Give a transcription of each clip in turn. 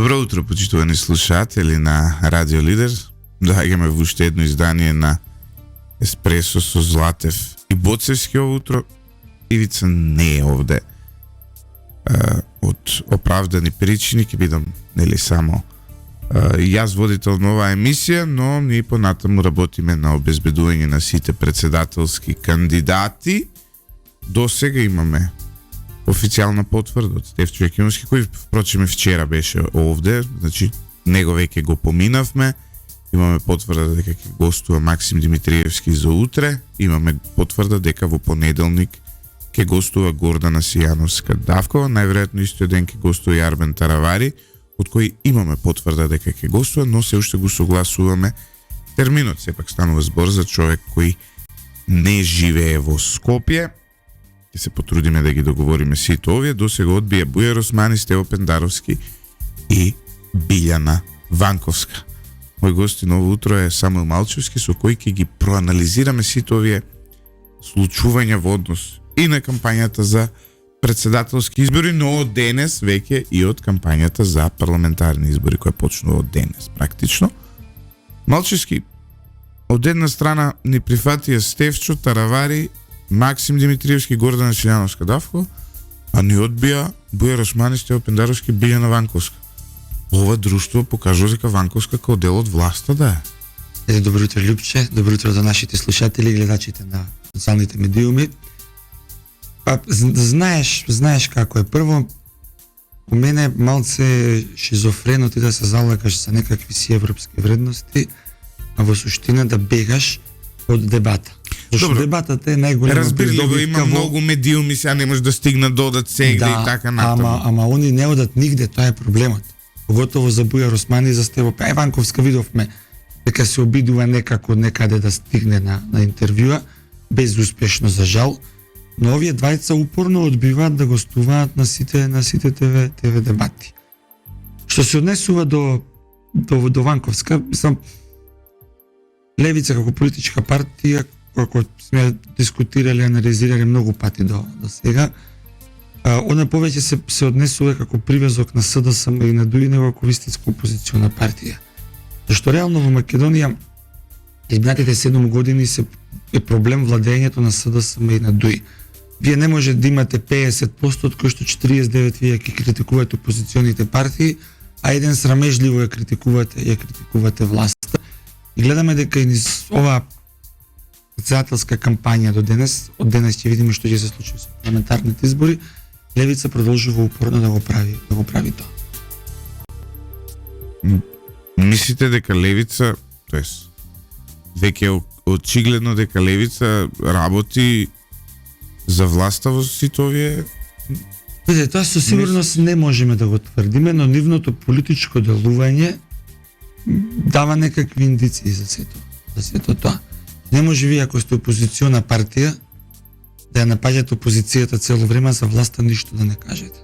Добро утро, почитувани слушатели на Радио Лидер. Доаѓаме во уште едно издание на Еспресо со Златев и Боцевски ово утро. Ивица не е овде. Од оправдани причини ќе бидам само јас водител на оваа емисија, но ние понатаму работиме на обезбедување на сите председателски кандидати. До сега имаме официјална потврда од Стефчо Јакимовски, кој впрочем вчера беше овде, значи него веќе го поминавме. Имаме потврда дека ќе гостува Максим Димитриевски за утре, имаме потврда дека во понеделник ќе гостува Гордана Сијановска-Давкова, најверојатно истиот ден ќе гостува и Арбен Таравари, од кој имаме потврда дека ќе гостува, но се уште го согласуваме терминот. Сепак станува збор за човек кој не живее во Скопје. Ќе се потрудиме да ги договориме сите овие. До сега одбија Бујар Османи, Стево Пендаровски и Билјана Ванковска. Мој гостин ово утро е Самуил Малчевски, со кој ќе ги проанализираме сите овие случувања во однос и на кампањата за председателски избори, но од денес веќе и од кампањата за парламентарни избори, која почнува од денес практично. Малчевски, од една страна ни прифатија Стефчо, Таравари, Максим Димитриевски, Гордана Сијановска-Давкова, а ни одбија Бујар Османи, Стево Пендаровски, Билјана Ванковска. Ова друштво покажува дека Ванковска као дел од власта да е. Добро утро, Љупче, добро утро до нашите слушатели и гледачите на социјалните медиуми. Знаеш како е. Прво, у мене малце шизофрено ти да се залагаш за некакви си европски вредности, а во суштина да бегаш од дебата. Зашто дебатата е најголема. Разбирливо, има многу медиуми, сега не може да стигнат да одат сегде и така натаму. Ама они не одат нигде, тоа е проблемот. Поготово за Бујар Османи и за Стево Ванковска видовме дека се обидува некако некаде да стигне на интервјуа, безуспешно за жал, но овие двајца упорно одбиваат да гостуваат на сите ТВ дебати. Што се однесува до Ванковска, мислам, Левица како политичка партија, како сме дискутирали, анализирали многу пати до сега, она повеќе се однесува како привезок на СДСМ и на ДУИ него како вистинска опозициона партија. Зашто реално во Македонија изминатите 7 години е проблем владењето на СДСМ и на ДУИ. Вие не може да имате 50%, од кои што 49 вие ќе критикувате опозиционите партии, а еден срамежливо ја критикувате власта. И гледаме дека и низ оваа председателска кампања од денес ќе видиме што ќе се случи со парламентарните избори, Левица продолжува упорно да го прави тоа. Мислите дека Левица, тоест веќе очигледно дека Левица работи за власта во сите овие? Тоа со сигурност не можеме да го тврдиме, но нивното политичко делување дава некакви индиции за сето тоа. Не може вие, ако сте опозициона партија, да ја напаѓате опозицијата цело време, за власта ништо да не кажете.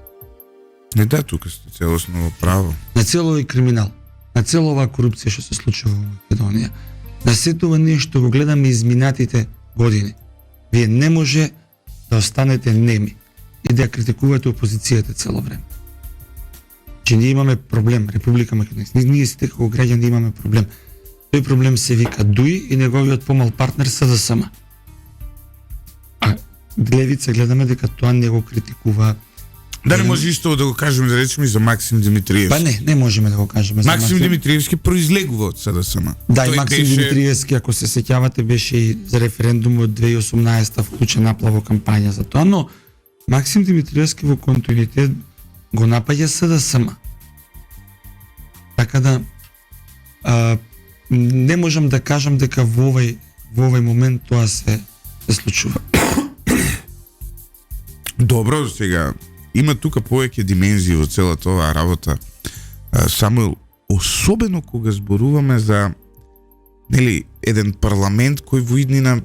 Не, да, тука сте целосно во право. На цело овој криминал, на цело оваа корупција што се случува во Македонија, на сето ова ние што го гледаме изминатите години, вие не може да останете неми и да ја критикувате опозицијата цело време. Че ние имаме проблем, Република Македонија. Ние сите како граѓани имаме проблем. Тој проблем се вика ДУИ и неговиот помал партнер СДСМ. А Левица гледаме дека тоа не го критикува. Да, не може исто да го кажеме, да речеме и за Максим Димитриевски. Па не можеме да го кажеме за Максим Димитриевски произлегува од СДСМ. Да, и Максим Димитриевски, ако се сеќавате, беше и за референдумот 2018 вклучен наплаво кампања за тоа, но Максим Димитриевски во континуитет го напаѓа СДСМ. Така да не можам да кажам дека во овој момент тоа се случува. Добро, сега има тука повеќе димензии во целата оваа работа. Самуил, особено кога зборуваме за еден парламент кој во иднина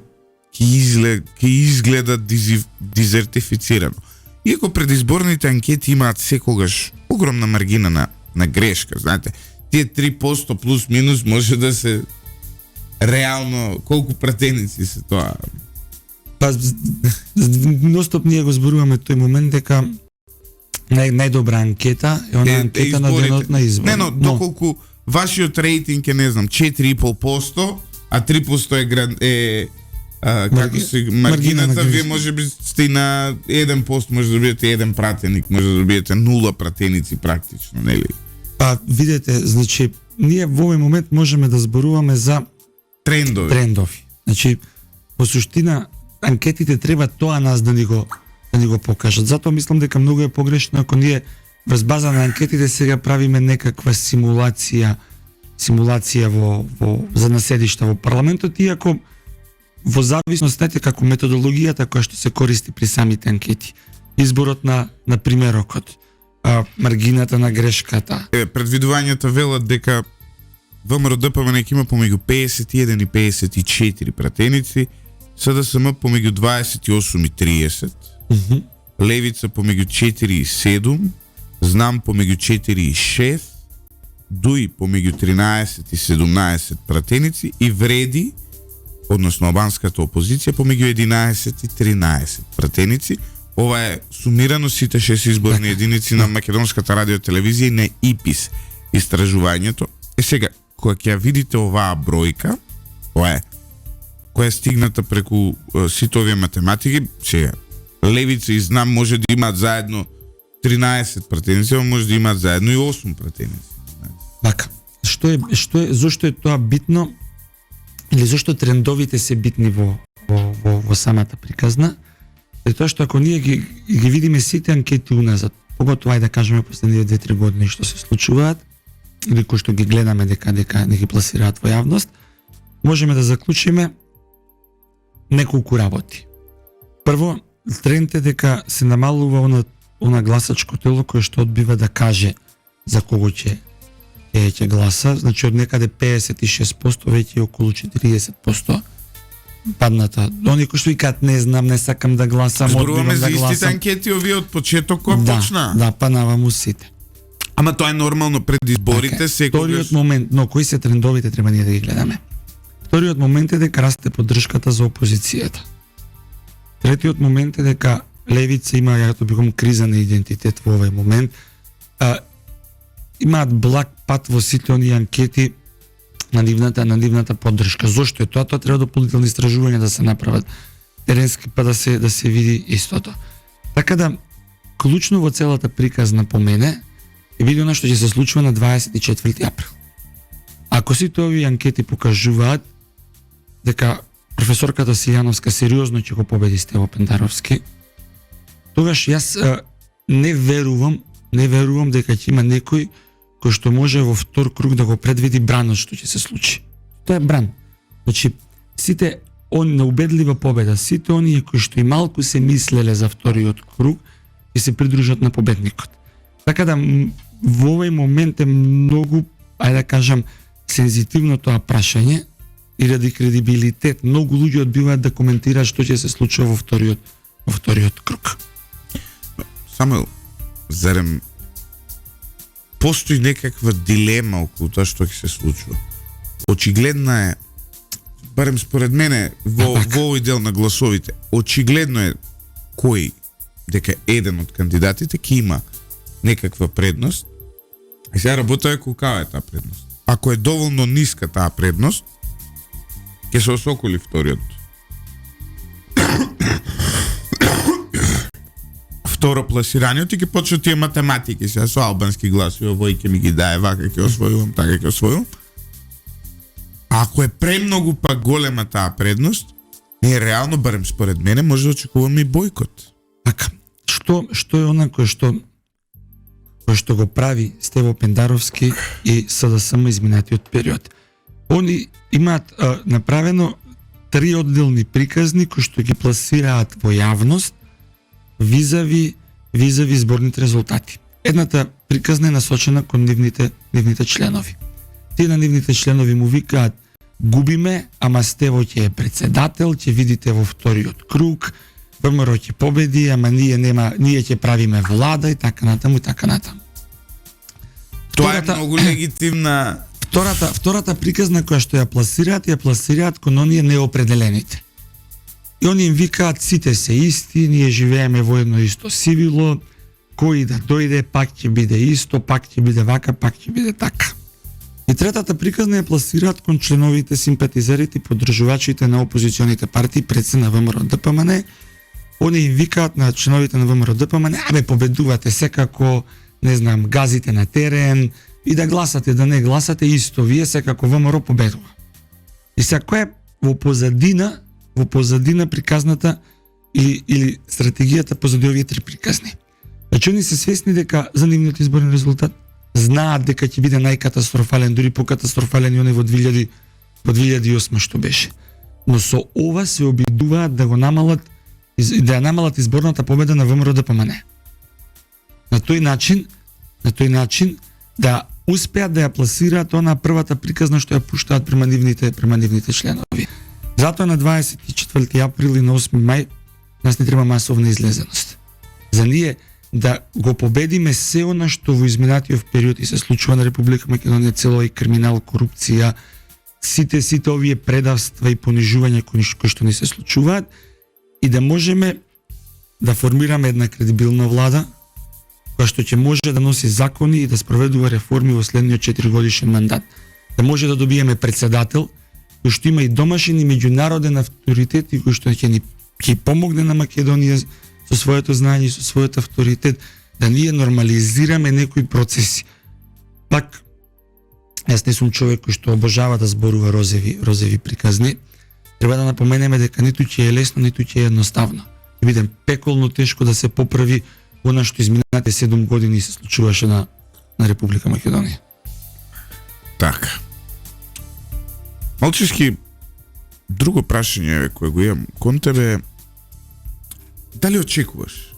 ќе изгледа дизертифицирано. Иако предизборните анкети имаат секогаш огромна маргина на грешка, знаете, тие 3% плюс минус може да се реално колку пратеници се тоа. Ностоп ние го зборуваме тој момент дека најдобра анкета е она анкета на денот на избор. Не, но доколку вашиот рейтинг е, не знам, 4,5%, а 3% како се маргината, вие може би сте на 1%, може да добиете еден пратеник, може да добиете 0 пратеници практично, нели? Па видете, значи ние во овој момент можеме да зборуваме за трендови. Значи во суштина анкетите треба тоа нас да ни го покажат. Затоа мислам дека многу е погрешно ако ние врз база на анкетите сега правиме некаква симулација за наседишта во парламентот, иако во зависност како методологијата која што се користи при самите анкети, изборот на примерокот, маргината на грешката. Предвидувањата велат дека ВМРО ДПМН има помеѓу 51 и 54 пратеници, СДСМ помеѓу 28 и 30, Левица помеѓу 4 и 7, Знам помеѓу 4 и 6, ДУИ помеѓу 13 и 17 пратеници и Вреди, односно албанската опозиција, помеѓу 11 и 13 пратеници. Ова е сумирано сите 6 изборни единици на Македонската радиотелевизија и на ИПИС истражувањето. Сега, кога ќе видите оваа бројка, ова е која е стигната преку сите овие математики, сега Левица и Знам може да имаат заедно 13 пратеници, може да имаат заедно и 8 пратеници. Така. Зошто е тоа битно? Или зашто трендовите се битни во самата приказна? Е тоа што ако ние ги видиме сите анкети уназад, поготоа да кажеме последните 2-3 години што се случуваат, или кои што ги гледаме дека не ги пласираат во јавност, можеме да заклучиме неколку работи. Прво, тренд е дека се намалува она гласачко тело кое што одбива да каже за кого ќе гласа, значи од некаде 56%, веќе околу 40% падната. Они кои што викаат не знам, не сакам да гласам, одбивам да гласам. Зборуваме за истите анкети овие од почеток кога почна. Да, па наваму сите. Ама тоа е нормално пред изборите, секогаш. Вториот момент, но кои се трендовите треба ние да ги гледаме. Вториот момент е дека расте поддршката за опозицијата. Третиот момент е дека Левица има, ја тоа бикам, криза на идентитет во овој момент. Имаат благ пат во сите оние анкети на нивната поддршка. Зошто е тоа? Тоа треба дополнителни истражувања да се направат теренски, па да се види истото. Така да, клучно во целата приказна по мене е види она што ќе се случува на 24 април. Ако сите овие анкети покажуваат дека професорката Силјановска сериозно ќе го победи Стево Пендаровски, тогаш јас не верувам дека ќе има некој кој што може во втор круг да го предвиди бранот што ќе се случи. Тоа е бран. Значи, сите на убедлива победа, сите оние кои што и малку се мислеле за вториот круг, ќе се придружат на победникот. Така да, во овој момент е многу, ајде да кажам, сензитивно тоа прашање и ради кредибилитет. Многу луѓе одбиваат да коментираат што ќе се случува во вториот круг. Самуел, зарем постои некаква дилема околу тоа што ќе се случува? Очигледна е, барем според мене, во овој дел на гласовите, очигледно е кој, дека еден од кандидатите ќе има некаква предност, и сега работа е колкава е таа предност. Ако е доволно ниска таа предност, ќе се осоколи вториот. Второ пласираниот и ќе почнат тие математики, сега со албански гласови, овој ќе ми ги дае, вака ќе освојувам, така ќе освојувам. Ако е премногу па голема таа предност, ние реално, барем според мене, може да очекуваме и бојкот. Така, што е она кој што го прави Стево Пендаровски и СДСМ изминатиот период? Они имаат направено 3 одделни приказни кои што ги пласираат во јавност визави изборните резултати. Едната приказна е насочена кон нивните членови. Тие на нивните членови му викаат: губиме, ама Стево ќе е председател, ќе видите во вториот круг, ВМРО ќе победи, ама ние ќе правиме влада и така натаму и така натаму. Тоа е многу легитимна. Втората приказна која што ја пласираат кон оние неопределените. И они им викаат: сите се исти, ние живееме во едно исто сивило, кој да дојде, пак ќе биде исто, пак ќе биде вака, пак ќе биде така. И третата приказна ја пласираат кон членовите, симпатизерите и поддржувачите на опозиционите партии, пред се на ВМРО ДПМН. Они им викаат на членовите на ВМРО ДПМН, абе победувате секако, не знам, газите на терен, и да гласате, да не гласате, исто вие секако ВМРО победува. И сега кој е во позадина приказната или стратегијата позади овие три приказни? Значи они се свесни дека за нивниот изборен резултат знаат дека ќе биде најкатастрофален, дури покатастрофален и оној во 2008 што беше. Но со ова се обидуваат да го намалат, да ја намалат изборната победа на ВМРО ДПМН. На тој начин да успеат да ја пласираат она првата приказна што ја пуштаат према нивните членови. Затоа на 24 април и на 8 мај нас не треба масовна излезеност. За ние да го победиме се она што во изминатиот период и се случува на Република Македонија, цело и криминал, корупција, сите овие предавства и понижувања кои што ни се случуваат, и да можеме да формираме една кредибилна влада која што ќе може да носи закони и да спроведува реформи во следниот 4-годишен мандат. Да може да добиеме председател кој што има и домашен и меѓународен авторитет и кој што ќе помогне на Македонија со своето знаење и со својот авторитет да ние нормализираме некои процеси. Пак, јас не сум човек кој што обожава да зборува розови приказни. Треба да напоменеме дека ниту ќе е лесно, ниту ќе е едноставно. Ќе биде пеколно тешко да се поправи она што изминатите 7 години се случуваше на Република Македонија. Така. Малчешки, друго прашање кое го имам кон тебе, дали очекуваш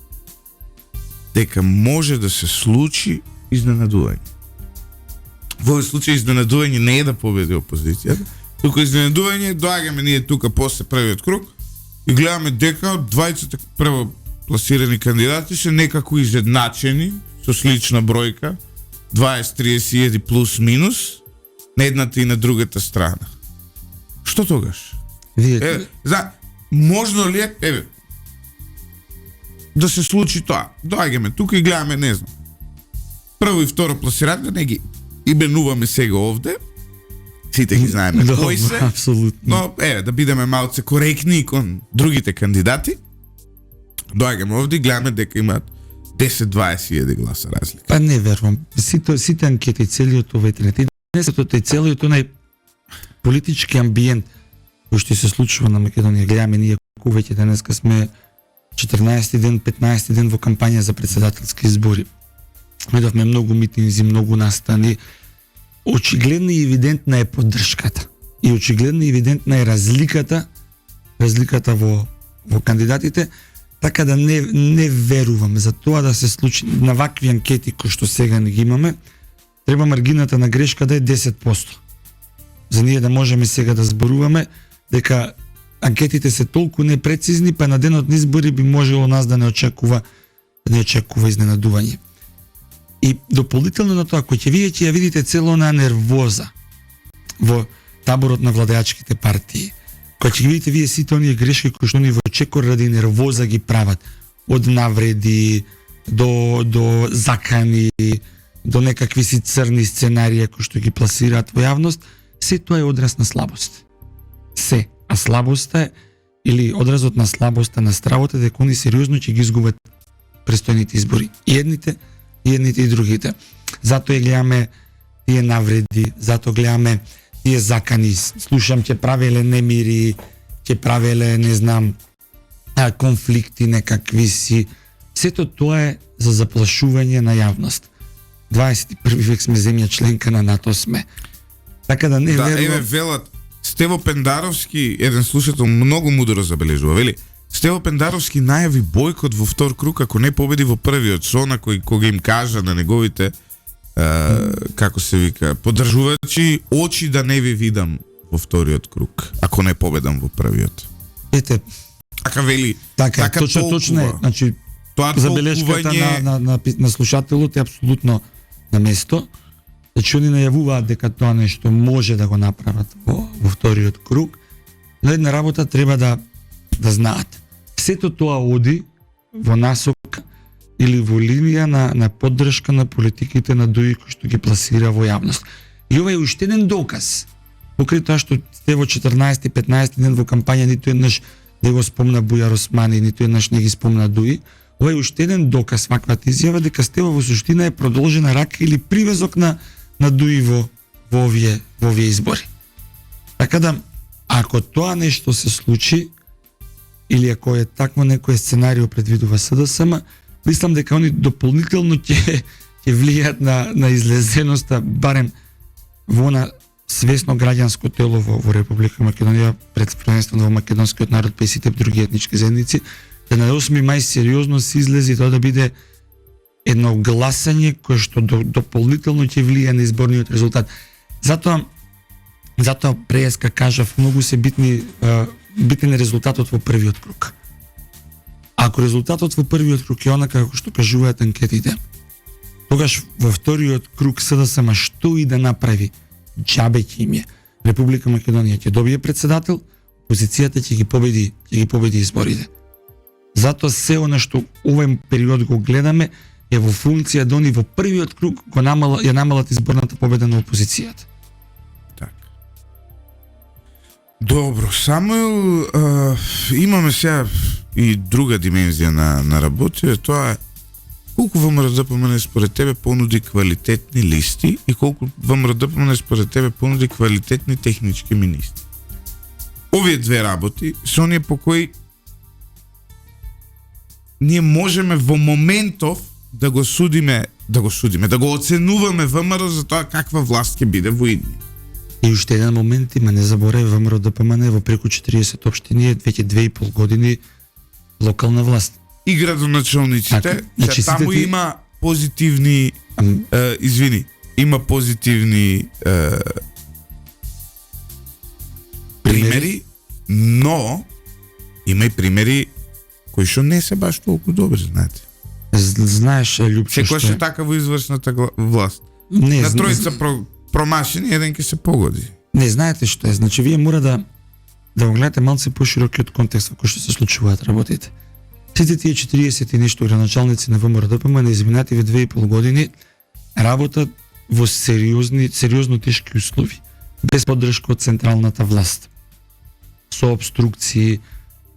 дека може да се случи изненадување? Во овој случај изненадување не е да победи опозицијата, туку изненадување доаѓаме ние тука после првиот круг и гледаме дека 20 прво пласирани кандидати се некако изедначени со слична бројка, 20-30 плюс минус на едната и на другата страна. Што тогаш? Можно ли е, да се случи тоа? Доаѓаме тука и гледаме, не знам, прво и второ пласирани, не ги именуваме сега овде, сите ги знаеме кои се, апсолутно. Но да бидеме малце коректни кон другите кандидати. Доаѓаме овде и гледаме дека имаат 10-20 гласа разлика. Па не верувам. Сите анкети, целиот овој тренд, целиот онај политички амбиент кој што се случува на Македонија, гледаме ние колку веќе денеска сме 14 ден, 15 ден во кампања за председателски избори. Видовме многу митинзи, многу настани. Очигледна и евидентна е поддршката. И очигледна и евидентна е разликата во кандидатите, така да не верувам за тоа да се случи на вакви анкети кои што сега не ги имаме. Треба маргината на грешка да е 10%. За ние да можеме сега да зборуваме дека анкетите се толку непрецизни, па на денот на избори би можело нас да не очекува изненадување. И дополнително на тоа, кој ќе видите цело на нервоза во таборот на владеачките партии, кој ќе видите вие сите оние грешки кои што они во чекор ради нервоза ги прават, од навреди до закани, до некакви си црни сценарии кои што ги пласираат во јавност, се тоа е одраз на слабост. А слабоста е, или одразот на слабоста на стравот е дека они сериозно ќе ги изгубат престојните избори. И едните и другите. Затоа гледаме тие навреди, затоа гледаме тие закани. Слушам, ќе правеле немири, ќе правеле, не знам, конфликти некакви си. Сето тоа е за заплашување на јавност. 21 век сме земја членка на НАТО сме. Така да не верувам. Велат Стево Пендаровски, еден слушател многу мудро забележува, вели: Стево Пендаровски најави бојкот во втор круг ако не победи во првиот, со она кој им кажа на неговите како се вика, поддржувачи, очи да не ви видам во вториот круг ако не победам во првиот. Ете, така вели, така точно е. Значи, забелешката на слушателот е апсолутно на место. Значи, они најавуваат дека тоа нешто може да го направат во вториот круг, но една работа треба да знаат. Сето тоа оди во насока или во линија на поддршка на политиките на ДУИ кои што ги пласира во јавност. И ова е уште еден доказ, покрај тоа што сте во 14-15 ден во кампања, ниту еднаш не го спомна Бујар Османи, ниту еднаш не ги спомна ДУИ. Ова е уште еден доказ, ваквата изјава, дека Стево во суштина е продолжена рака или привезок на ДУИ во овие избори. Така да, ако тоа нешто се случи, или ако е такво некој сценарио предвидува СДСМ, мислам дека они дополнително ќе влијаат на излезеноста, барем во она свесно граѓанско тело во Република Македонија, предствено во македонскиот народ, па и сите други етнички заедници, да на 8 мај сериозно се излези тоа да биде едно гласање кое што дополнително ќе влијае на изборниот резултат. Затоа преска кажав, многу се битен е резултатот во првиот круг. Ако резултатот во првиот круг е онака како што кажуваат анкетите, тогаш во вториот круг СДСМ што и да направи, џабе ќе им е. Република Македонија ќе добие председател, опозицијата ќе ги победи изборите. Затоа се она што овој период го гледаме е во функција да они во првиот круг ја намалат изборната победа на опозицијата. Добро, Самуил, имаме сега и друга димензија на работа, тоа е колку ВМРО-ДПМН според тебе понуди квалитетни листи и колку ВМРО-ДПМН според тебе понуди квалитетни технички министри. Овие две работи се оние по кои ние можеме во моментов да го оценуваме ВМРО за тоа каква власт ќе биде во идни. И уште еден момент има, не заборај, ВМРО-ДПМН во преку 40 општини е веќе 2,5 години локална власт. И градоначалниците, значи, таму има позитивни има позитивни примери, но има и примери кои што не се баш толку добри, знаете. Знаеш, Лјупчо, секој што така во извршната власт. Не, на тројца промашени, еден ќе се погоди. Не, знаете што е, значи вие мора да го гледате малце поширокиот контекст во кој што се случуваат работите. Сите тие 40 и нешто градоначалници на ВМРО-ДПМН на изминативе 2,5 години работат во сериозно тешки услови, без поддршка од централната власт, со обструкции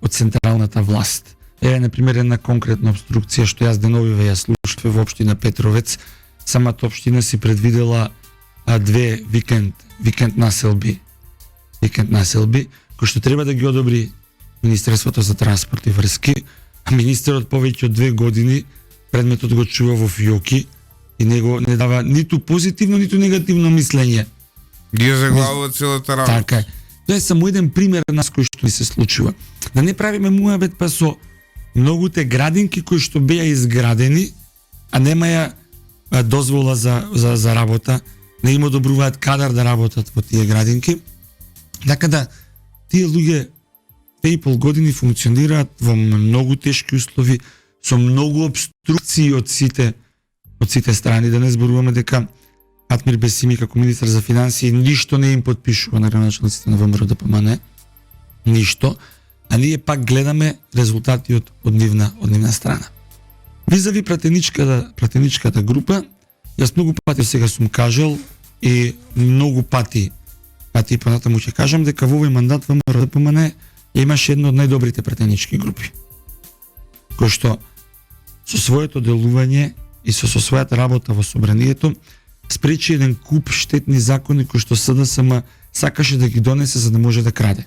од централната власт. Еве, например, една конкретна обструкција што јас деновиве ја слушав во општина Петровец. Самата општина си предвидела две викенд населби, кои што треба да ги одобри Министерството за транспорт и врски, а министерот повеќе од 2 години предметот го чува во фиоки и него не дава ниту позитивно, ниту негативно мислење. Ги заглавува целата работа. Така е. Тоа е само еден пример на кој што ни се случува. Да не правиме муабет па со многуте градинки кои што беа изградени, а немаја дозвола за работа, не им одобруваат кадар да работат во тие градинки. Така да, тие луѓе 2,5 години функционираат во многу тешки услови, со многу обструкции од сите страни. Да не зборуваме дека Атмир Бесими како министар за финансии ништо не им подпишува на градоначалниците на ВМРО-ДПМН, ништо, а ние пак гледаме резултати од нивна страна. Визави пратеничката група, јас многу пати сега сум кажал и многу пати понатаму ќе кажам дека во овој мандат ВМРО-ДПМН имаше една од најдобрите пратенички групи, кој што со своето делување и со својата работа во собранието спречи еден куп штетни закони кои што СДСМ сакаше да ги донесе за да може да краде.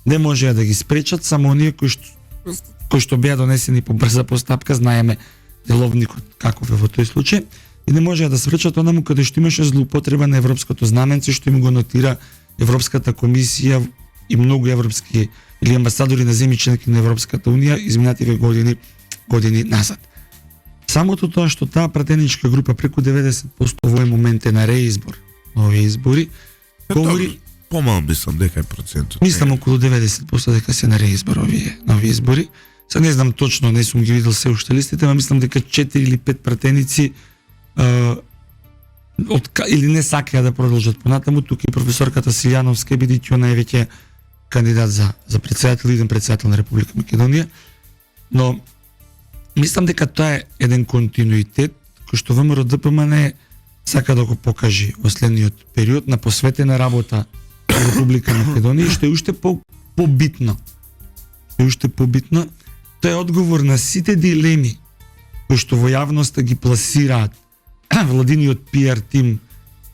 Не можеа да ги спречат само оние кои што беа донесени по брза постапка, знаеме деловникот каков е во тој случај, и не можеа да спречат онаму каде што имаше злоупотреба на европското знаменце, што им го нотира Европската комисија и многу европски или амбасадори на земји членки на Европската унија изминативе години назад. Самото тоа што таа пратеничка група преку 90% во овој момент е на реизбор на овие избори, говори помал мислам дека е процентот. Мислам околу 90% дека се на реизбор овие избори. Сега не знам точно, не сум ги видел се уште листите, но мислам дека 4 или 5 пратеници или не сакаја да продолжат понатаму. Тука и професорката Силјановска, бидејќи она е веќе кандидат за председател, иден председател на Република Македонија. Но мислам дека тоа е еден континуитет кој што ВМРО ДПМН сака да го покаже во следниот период на посветена работа во Република Македонија, што е уште побитно. Тоа е одговор на сите дилеми кои што во јавноста ги пласираат владиниот пиар тим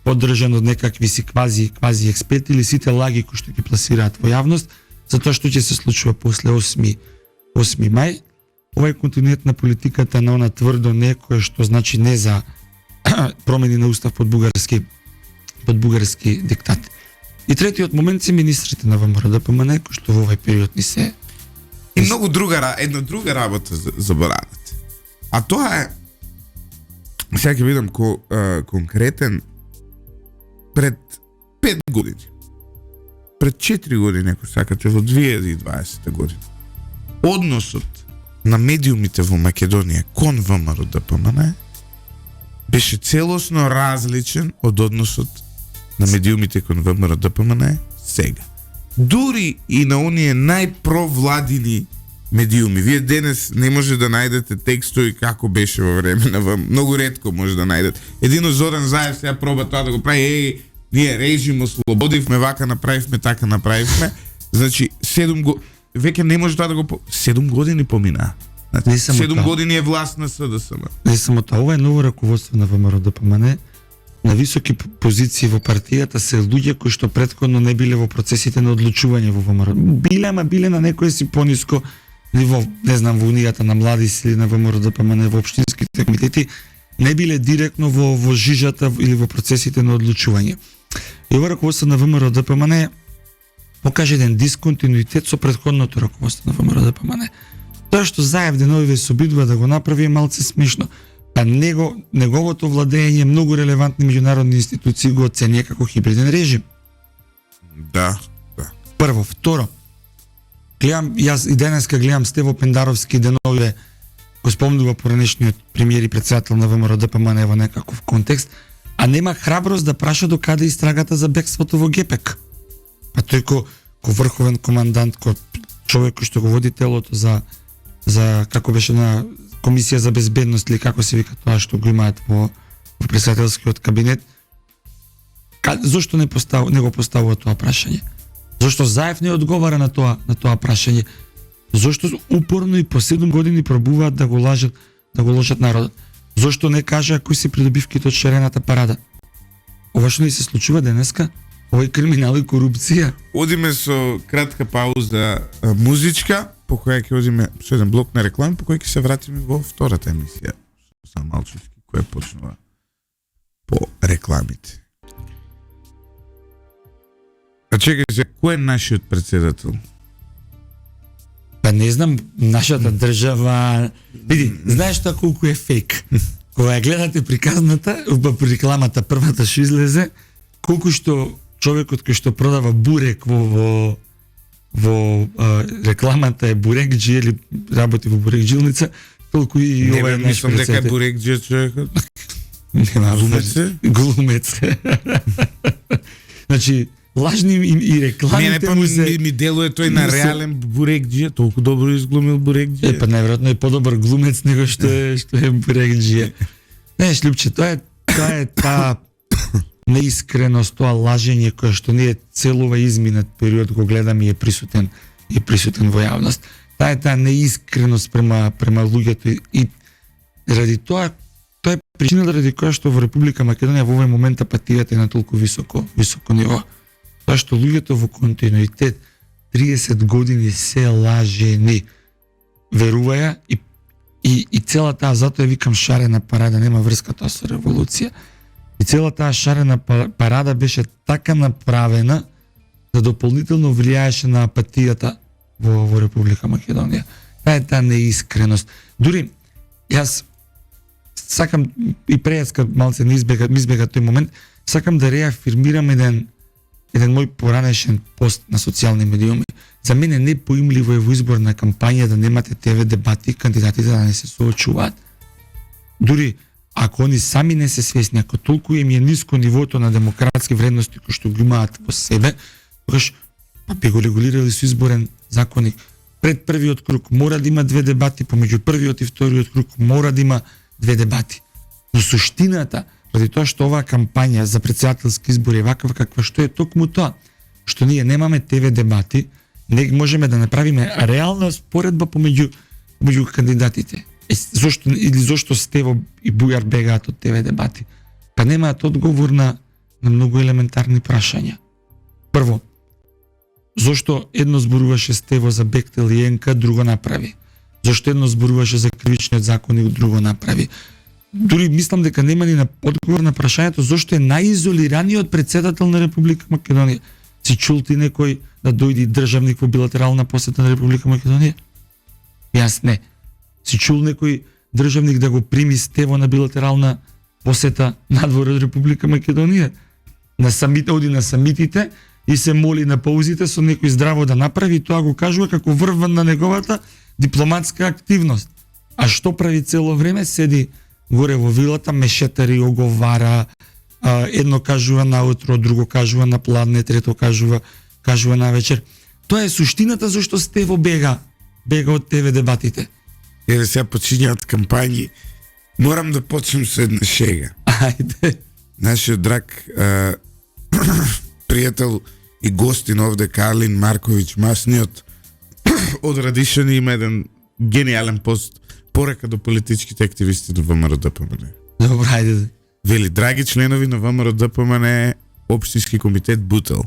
поддржан од некакви си квази експерти или сите лаги кои што ги пласираат во јавност за тоа што ќе се случува после 8 мај. Ова е континуитет на политиката на она тврдо не кое што значи не за промени на устав под бугарски диктат. И третиот момент се министрите на ВМРО ДПМН кои што во овој период ни се и многу една друга работа заборавате. А тоа е, сега ќе видам конкретен, пред 5 години, пред 4 години, ако сакате, во 2020 година, односот на медиумите во Македонија кон ВМРО ДПМН беше целосно различен од односот на медиумите кон ВМРО ДПМН сега. Дури и на оние најпровладини медиуми. Вие денес не може да најдете текстови како беше во време на многу ретко може да најдете. Едино Зоран Заев сега проба тоа да го прави, ние режим ослободивме, вака направивме, така направивме. Значи 7 веќе не може тоа да го 7 години помина. 7 години е власт на СДСМ. Не само тоа, ова е ново раководство на ВМРО ДПМН. На високи позиции во партијата се луѓе кои што претходно не биле во процесите на одлучување во ВМРО. Биле на некој си пониско ниво, не знам, во унијата на млади или на ВМРО ДПМН, во општинските комитети, не биле директно во жижата или во процесите на одлучување. И ова раководство на ВМРО ДПМН покаже еден дисконтинуитет со претходното раководство на ВМРО ДПМН. Тоа што Заев деновиве се обидува да го направи е малце смешно. Па неговото владење многу релевантни меѓународни институции го оценија како хибриден режим. Да. Прво, второ, јас и денеска гледам Стево Пендаровски деновиве го спомнува поранешниот премиер и председател на ВМРО ДПМН во некаков контекст, а нема храброст да праша до каде истрагата за бегството во ГПК. Па тој ко врховен командант, ко човек кој што го води телото за како беше на Комисија за безбедност или како се вика тоа што го имаат во председателскиот кабинет, зошто не го поставува тоа прашање? Зошто Заев не одговара на тоа прашање? Зошто упорно и по 7 години пробуваат да го лажат народот? Зошто не кажа кои се придобивките од шарената парада? Ова што ни се случува денеска, ова е криминал и корупција. Одиме со кратка пауза музичка, по која ќе одиме со еден блок на реклами, по која ќе се вратиме во втората емисија со Малчевски, која почнува по рекламите. А чекај се, кој е нашиот председател? Па не знам, нашата држава... Види, знаеш тоа колку е фейк? Кога ја гледате приказната, при рекламата првата што излезе, колку што човекот кој што продава бурек во рекламата е бурекџи или работи во бурекџилница, толку и ова е наш мислам дека е бурекџи човекот. Нема глумец. Значи, лажни и рекламите му се... ми делува тој на реален бурекџи, толку добро изглумил бурекџи. Па најверојатно е подобар глумец него што е бурекџи. Знаеш, Лјупче, тоа е таа неискреност, тоа лажење кое што ние целува изминат период го гледаме и е присутен во јавност. Таа е таа неискреност према луѓето и ради тоа е причината ради која што во Република Македонија во овој момент апатијата е на толку високо ниво. Тоа што луѓето во континуитет 30 години се лажени, веруваја и цела таа, затоа викам шарена парада, нема врска тоа со револуција. И цела таа шарена парада беше така направена да дополнително влијаеше на апатијата во Република Македонија. Таа е таа неискреност. Дури, јас сакам и преска малце не избега тој момент, сакам да реафирмирам еден мој поранешен пост на социјални медиуми. За мене непоимливо е во изборна кампања да немате ТВ дебати, кандидатите да не се соочуваат. Дури ако они сами не се свесни, ако толку им е ниско нивото на демократски вредности кои што ги имаат во себе, тогаш би го регулирали со изборен законник. Пред првиот круг мора да има 2 дебати, помеѓу првиот и вториот круг мора да има 2 дебати. Но суштината, ради тоа што оваа кампања за претседателски избори е ваква каква што е токму тоа, што ние немаме ТВ дебати, не можеме да направиме реална споредба помеѓу кандидатите. Зошто Стево и Бујар бегаат од ТВ дебати? Па немаат одговор на многу елементарни прашања. Прво, зошто едно зборуваше Стево за Бехтел и ЕНК, друго направи? Зошто едно зборуваше за кривичниот закон и друго направи? Дури мислам дека нема ни на одговор на прашањето зошто е најизолираниот претседател на Република Македонија. Си чул ти некој да дојде државник во билатерална посета на Република Македонија? Јас не. Си чул некој државник да го прими Стево на билатерална посета надвор од Република Македонија? Оди на самитите и се моли на паузите со некој здраво да направи, тоа го кажува како врван на неговата дипломатска активност. А што прави цело време? Седи горе во вилата, мешетари, оговара, едно кажува наутро, друго кажува на пладне, трето кажува на вечер. Тоа е суштината зашто Стево бега од ТВ дебатите. Еве сега почињаат кампањи. Морам да почнем со една шега. Ајде. Нашиот драг пријател и гостин овде Карлин Марковиќ Масниот од Радишани има еден гениален пост, порека до политичките активисти до ВМРО ДПМН. Добро, ајде. Вели, драги членови на ВМРО ДПМН, Општински комитет Бутел,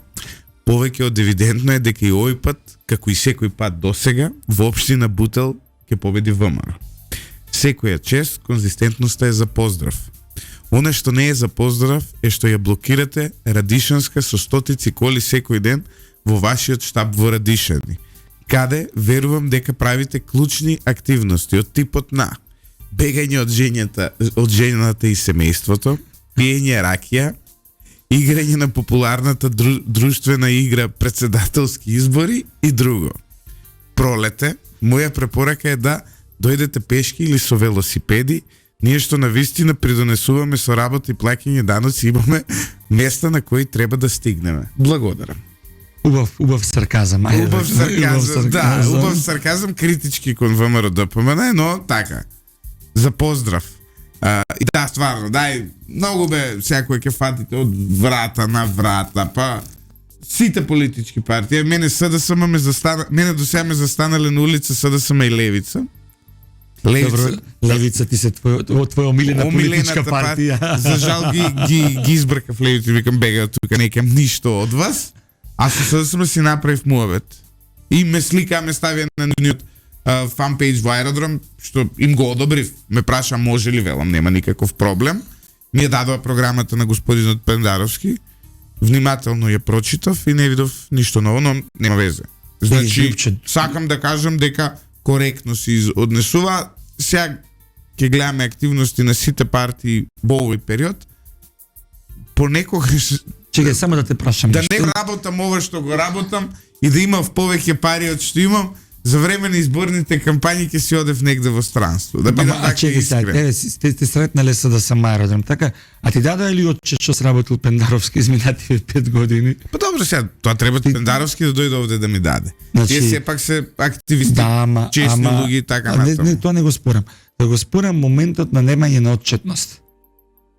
повеќе од евидентно е дека и овој пат, како и секој пат досега, во општина Бутел ќе победи ВМРО. Секоја чест, конзистентноста е за поздрав. Оне што не е за поздрав е што ја блокирате Радишанска со стотици коли секој ден во вашиот штаб во Радишани, каде верувам дека правите клучни активности од типот на бегање од жената и семејството, пиење ракија, играње на популарната друштвена игра претседателски избори и друго. Пролете, моја препорака е да дојдете пешки или со велосипеди, ние што на вистина придонесуваме со работа и плаќање даноци, имаме места на кои треба да стигнеме. Благодарам. Убав сарказам. Убав сарказам, критички кон ВМРО ДПМН, но така. За поздрав. И да, стварно, дај, многу бе, секој ќе фатите од врата на врата, па сите политички партии. Мене до сега ме застанале на улица СДСМ и Левица. Добро, Левица ти се твоја омилена политичка партија. За жал ги избркав Левица и викам бега тука, не кем ништо од вас. А со СДСМ си направив муабет. И ме слика, ме ставија на нивниот фанпейдж во Аеродром, што им го одобрив. Ме праша може ли, велам, нема никаков проблем. Ми ја дадоа програмата на господинот Пендаровски. Внимателно ја прочитав и не видов ништо ново, но нема везе. Значи, сакам да кажам дека коректно се однесува. Сега ќе гледаме активности на сите партии во овој период. Понекогаш чекај само да те прашам. Да не работам ова што го работам и да имам повеќе пари од што имам, за време на изборните кампањи ќе си одев негде во странство. Да бидам така искрен. Еве сте сретнале се да сам Аеродром, така? А ти дадоа ли отчет што сработил Пендаровски изминативе 5 години? Па добро, сега тоа треба Пендаровски да дојде овде да ми даде. Значи, тие сепак се активисти, честни луѓе и така натаму. Не, тоа не го спорам. Да го спорам моментот на немање на отчетност.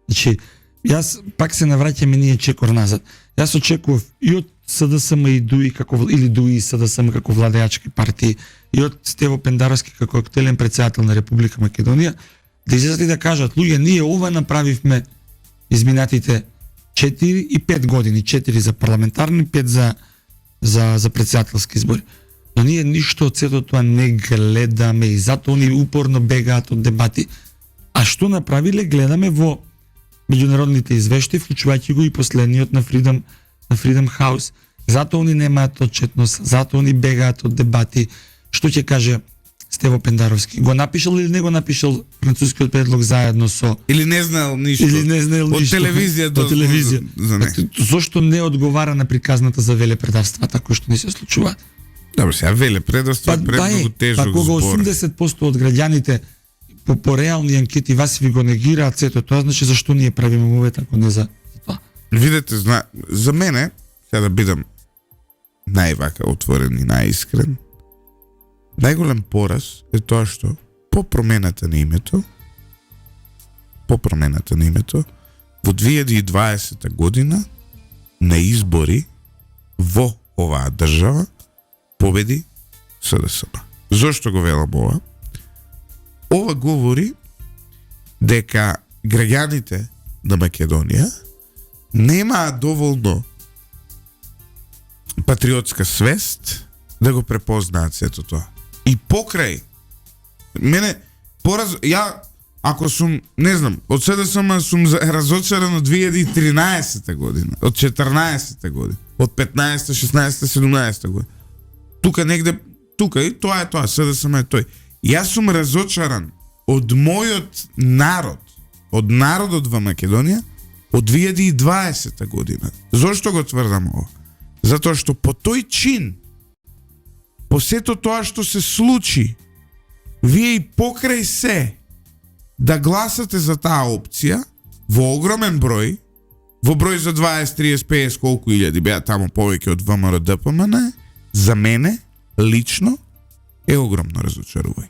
Значи, јас пак се навраќаме ние чекор назад. Јас очекував и од СДСМ и ДУИ или ДУИ и СДСМ како владеачки партии и од Стево Пендаровски како актуелен претседател на Република Македонија да излезат и да кажат луѓе, ние ова направивме изминатите 4 и 5 години, 4 за парламентарни, 5 за претседателски избори. Но ние ништо од сето тоа не гледаме и затоа они упорно бегаат од дебати. А што направиле, гледаме во меѓународните извештаи, вклучувајќи го и последниот на Freedom House. Затоа они немаат отчетност, затоа они бегаат од дебати. Што ќе каже Стево Пендаровски? Го напишал или не го напишал францускиот предлог заедно со... Или не знаел ништо. Од телевизија до... Зошто не одговара на приказната за велепредавствата кои што не се случуваат? Добро, сега велепредавство е премногу тежок збор. Па кога 80% од граѓаните по реални анкети вас ви го негираат сето тоа, значи зашто ние правиме мовет ако не за тоа? Видете, за мене, сега да бидам највака отворен и најискрен, најголем пораз е тоа што по промената на името во 2020 година на избори во оваа држава победи СДСМ. Зошто го велам ова? Ова говори дека граѓаните на Македонија немаат доволно патриотска свест да го препознаат сето тоа. И покрај мене ја ако сум, не знам, од СДСМ сум разочаран од 2013 година, од 14 година, од 15, 16, 17 година. Тука и тоа е тоа, СДСМ е тој. Јас сум разочаран од мојот народ, од народот во Македонија, од 2020 година. Зошто го тврдам ова? Затоа што по тој чин, по сето тоа што се случи, вие и покрај се да гласате за таа опција во огромен број, во број за 20, 30, 50, колку илјади беа таму повеќе од ВМРО ДПМН, за мене лично е огромно разочарување.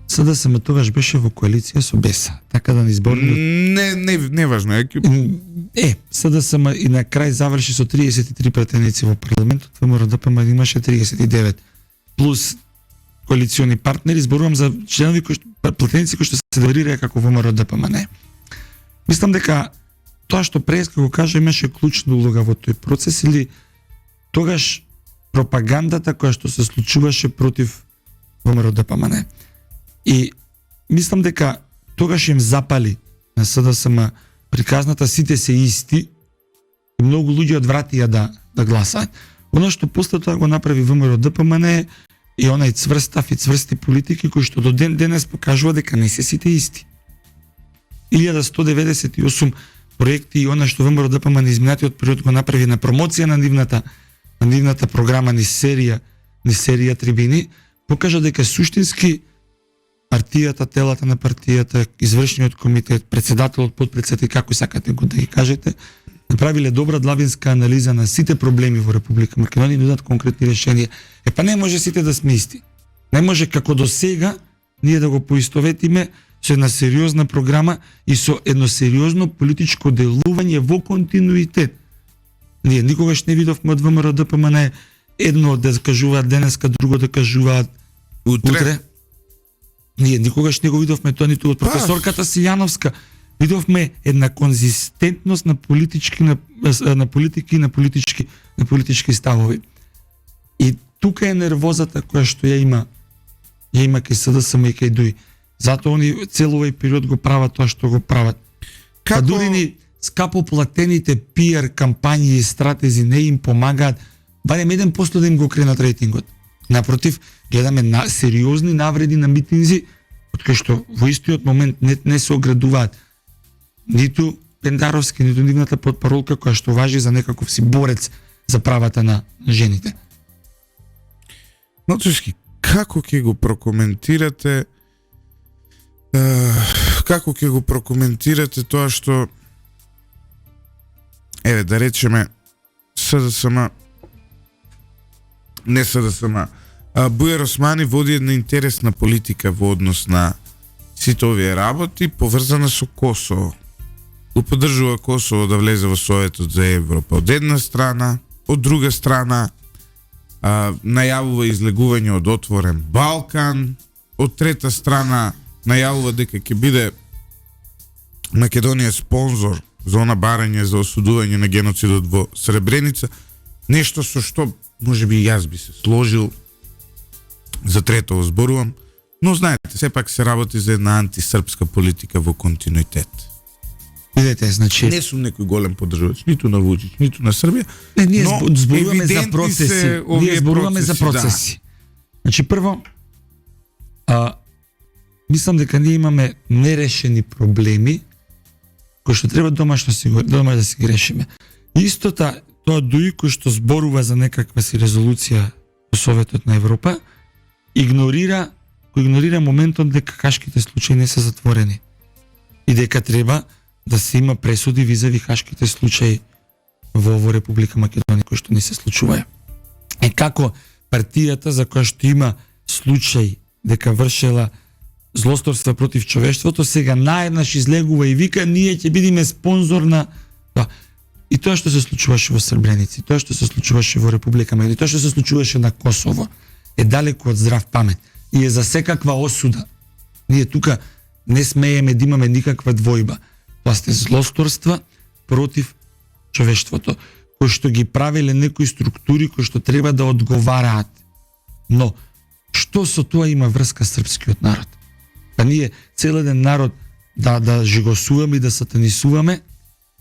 СДСМ тогаш беше во коалиција со БЕСА, така да не изборни. Не важно е. СДСМ и на крај заврши со 33 претеници во парламентот, ВМРО ДПМН имаше 39 плюс коалициони партнери, зборувам за членови претеници кои што се декларираа како ВМРО ДПМН. Мислам дека тоа што Преска го кажа имаше клучна улога во тој процес или тогаш пропагандата која што се случуваше против ВМРО ДПМН. И мислам дека тогаш им запали на СДСМ приказната сите се исти и многу луѓе одвратија да гласаат. Оно што после тоа го направи ВМРО ДПМН и онај цврсти политики кои што до ден денес покажува дека не се сите исти. 1198 проекти и она што ВМРО ДПМН изминатиот период го направи на промоција на нивната програма ни серија трибини, покажа дека суштински партијата, телата на партијата, извршниот комитет, председателот, потпредседател, како сакате го да ги кажете, направиле добра длабинска анализа на сите проблеми во Република Македонија и нудат конкретни решенија. Па не може сите да сме исти. Не може како до сега ние да го поистоветиме со една сериозна програма и со едно сериозно политичко делување во континуитет. Ние никогаш не видовме од ВМРО ДПМН едно да кажуваат денеска, друго да кажуваат утре. Ние никогаш не го видовме тоа ниту од професорката Силјановска. Видовме една конзистентност на политики на политички ставови. И тука е нервозата која што ја има кај СДСМ и кај ДУИ. Затоа они цел овој период го прават тоа што го прават. Па дури ни скапо платените PR кампањи и стратези не им помагаат барем 1% да им го кренат рейтингот. Напротив, гледаме сериозни навреди на митинзи, од кои што во истиот момент не се оградуваат ниту Пендаровски, ниту нивната потпаролка која што важи за некаков си борец за правата на жените. Матушки, како ќе го прокоментирате тоа што да речеме СДСМ не СДСМ Бујар Османи води една интересна политика во однос на сите овие работи поврзана со Косово. Го поддржува Косово да влезе во Советот за Европа од една страна, од друга страна најавува излегување од отворен Балкан, од трета страна најавува дека ќе биде Македонија спонзор за она барање за осудување на геноцидот во Сребреница, нешто со што можеби јас би се сложил, за трето зборувам, но знаете, сепак се работи за една антисрпска политика во континуитет. Видете, значи не сум некој голем поддржувач ниту на Вучич, ниту на Србија, не, ние зборуваме за процеси. Ние зборуваме за процеси. Да. Значи прво мислам дека ние имаме нерешени проблеми кои што треба домашно да си ги решиме. Истота тоа ДУИ кој што зборува за некаква си резолуција во Советот на Европа игнорира моментот дека хашките случаи не се затворени и дека треба да се има пресуди визави хашките случаи во Република Македонија кои што не се случуваја. Како партијата за која што има случај дека вршела злосторства против човештвото, сега наеднаш излегува и вика ние ќе бидеме спонзор на да. И тоа што се случуваше во Сребреници, тоа што се случуваше во Република Македонија, тоа што се случуваше на Косово е далеку од здрав памет и е за секаква осуда. Ние тука не смееме да имаме никаква двојба. Тоа сте злосторства против човештвото, кои што ги правеле некои структури кои што треба да одговараат. Но што со тоа има врска српскиот народ? Па ние цел еден народ да жигосуваме и да сатанисуваме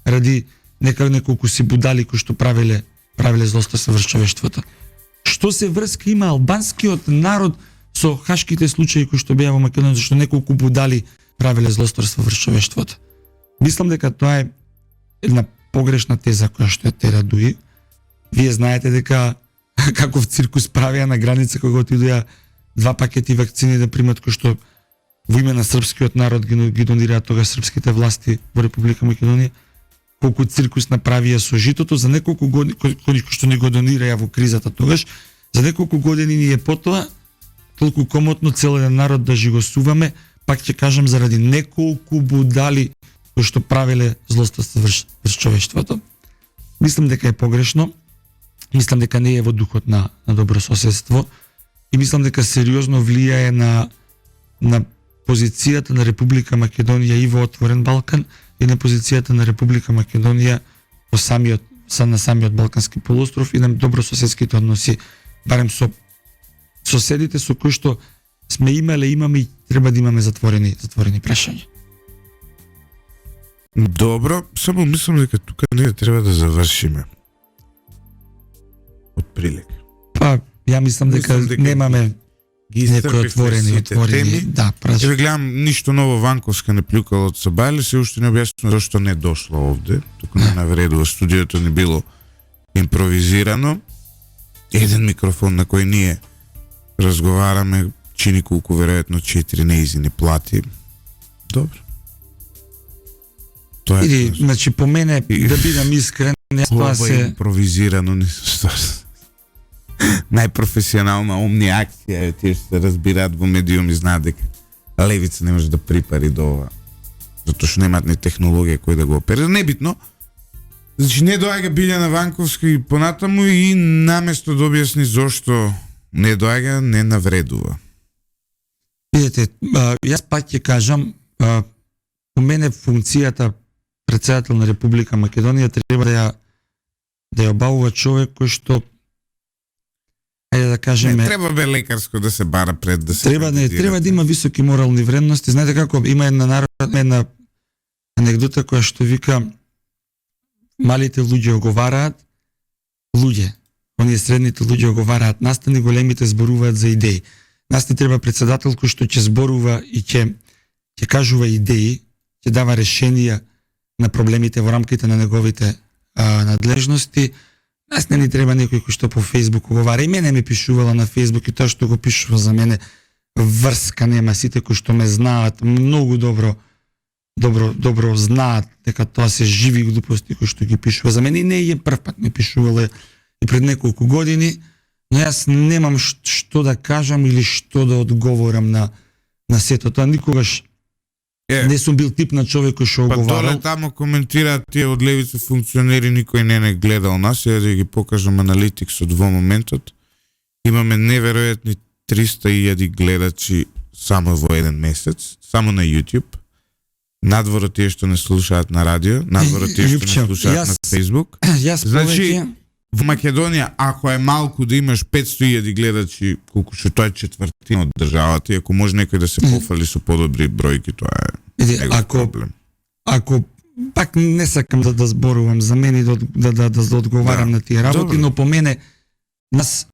ради неколку си будали кои што правеле злосторства врз човештвото. Што се врска има албанскиот народ со хашките случаи кои што беа во Македонија, зашто неколку будали правеле злосторства врз човештвото? Мислам дека тоа е една погрешна теза која што ја тера Дуи. Вие знаете дека каков циркус правеа на граница кога отидоа 2 пакети вакцини да примат, кои што во име на српскиот народ ги донираат тога српските власти во Република Македонија. Колку циркус направија со житото за неколку години, кој што ни го донираја во кризата тогаш, за неколку години ни е потоа толку комотно цел еден народ да жигосуваме, пак ќе кажам заради неколку будали кои што правеле злосторства врз човештвото. Мислам дека е погрешно, мислам дека не е во духот на добрососедство и мислам дека сериозно влијае на позицијата на Република Македонија и во Отворен Балкан и на позицијата на Република Македонија на самиот Балкански полуостров и на добрососедските односи, барем со соседите со кои што сме имале, имаме и треба да имаме затворени прашања. Добро, само мислам дека тука не треба да завршиме. Од прилика. Па, ја мислам дека немаме некои отворени теми. Да, прашање. Еве гледам ништо ново Ванковска не плюкала од Сабајле, се уште не објаснува зашто не дошла овде. Тука не навредува, студиото не било импровизирано. Еден микрофон на кој ние разговараме чини колку веројатно 4 неизини плати. Добро. Тоа е. Или, значи по мене да бидам искрен, тоа се импровизирано не што. Најпрофесионална омни акција е тие што се разбираат во медиуми, знаат дека левица не може да припари до ова. Затоа што немаат ни технологија кој да го оперира. Небитно. Значи не доаѓа Билјана Ванковска и понатаму и наместо да објасни зошто не доаѓа, не навредува. Видете, јас пак ќе кажам, по мене функцијата председател на Република Македонија треба да ја обавува човек кој што ајде да кажеме не треба бе лекарско да се бара пред да се треба да има високи морални вредности. Знаете како има една анегдота која што вика малите луѓе оговараат луѓе. Оние средните луѓе оговараат настани, големите зборуваат за идеи. Нас не треба председател кој што ќе зборува и ќе кажува идеи, ќе дава решенија на проблемите во рамките на неговите надлежности. Нас не ни треба некој кој што по Фейсбук оговара. И мене ме пишувала на Фейсбук и тоа што го пишува за мене врска нема. Сите кои што ме знаат многу добро знаат дека тоа се живи глупости кои што ги пишува за мене. И не е прв пат, ме пишувала и пред неколку години, но јас немам што да кажам или што да одговорам на сето тоа. Никогаш не сум бил тип на човек кој што оговарал. Па доле тамо коментираат тие од левица функционери, никој не гледал нас, ја да ги покажам аналитикс од во моментот. Имаме неверојатни 300.000 гледачи само во еден месец, само на YouTube. Надворо тие што не слушаат на радио, надворо тие што не слушаат на Facebook. Значи, во Македонија, ако е малку да имаш 500.000 гледачи, колку што тоа е четвртина од државата, и ако може некој да се пофали со подобри бројки, тоа е проблем. Ако пак не сакам да зборувам за мене и да одговарам на тие работи, но по мене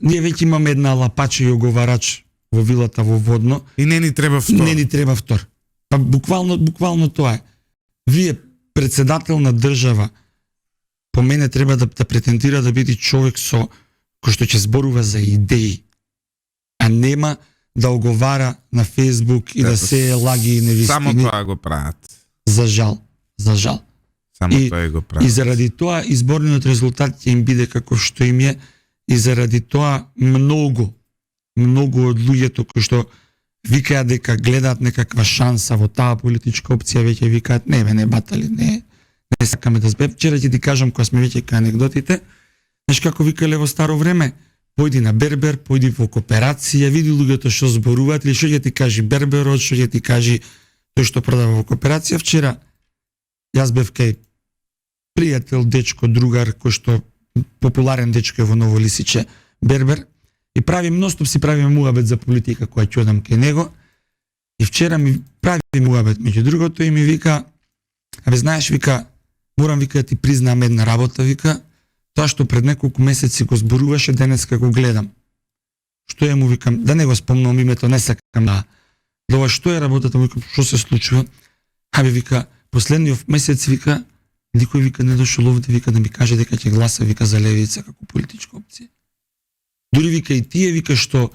ние веќе имаме една лапача и оговарач во вилата во Водно. И не ни треба втор. Па буквално тоа е. Вие председател на држава по мене треба да претендира да биде човек кој што ќе зборува за идеи, а нема да оговара на Фейсбук и да се лаги и невистини. Само тоа го прават. За жал. Само тоа го прават. И заради тоа изборниот резултат ќе им биде како што им е, и заради тоа многу многу од луѓето кои што викаат дека гледаат некаква шанса во таа политичка опција, веќе викаат не бе, не батали, не сакаме да збе. Вчера ќе ти кажам кога сме веќе кај анегдотите, знаеш како викале во старо време, појди на бербер, појди во кооперација, види луѓето што зборуваат или што ќе ти кажи берберот, што ќе ти кажи тој што продава во кооперација. Вчера јас бев кај пријател, дечко, другар кој што популарен дечко е во Ново Лисиче, бербер, и прави ностоп си правиме муабет за политика која ќе одам кај него. И вчера ми прави муабет меѓу другото и ми вика, абе знаеш, вика, морам, вика, да ти признаам една работа, вика, тоа што пред неколку месеци го зборуваше, денеска го гледам. Што е, му викам, да не го спомнам името, не сакам да ова, што е работата, му викам, што се случува? Абе, вика, последниот месец, вика, никој, вика, не дошол овде, вика, да ми каже дека ќе гласа, вика, за левица како политичка опција. Дури, вика, и тие, вика, што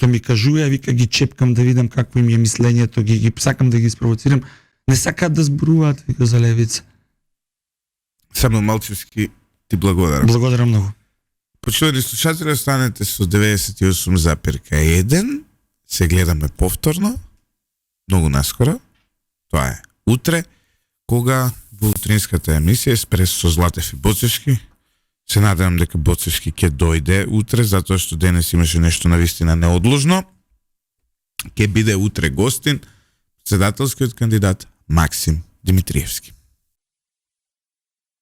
ми кажува, вика, ги чепкам да видам какво им е мислењето, ги сакам да ги спровоцирам, не сакаат да зборуваат, вика, за левица. Само Малчевски, ти благодарам. Благодарам многу. Почитувани слушатели, останете со 98,1. Се гледаме повторно, многу наскоро. Тоа е утре, кога во утринската емисија Еспресо со Златев и Боцевски. Се надевам дека Боцевски ќе дојде утре, затоа што денес имаше нешто навистина неодложно. Ќе биде утре гостин председателскиот кандидат Максим Димитриевски.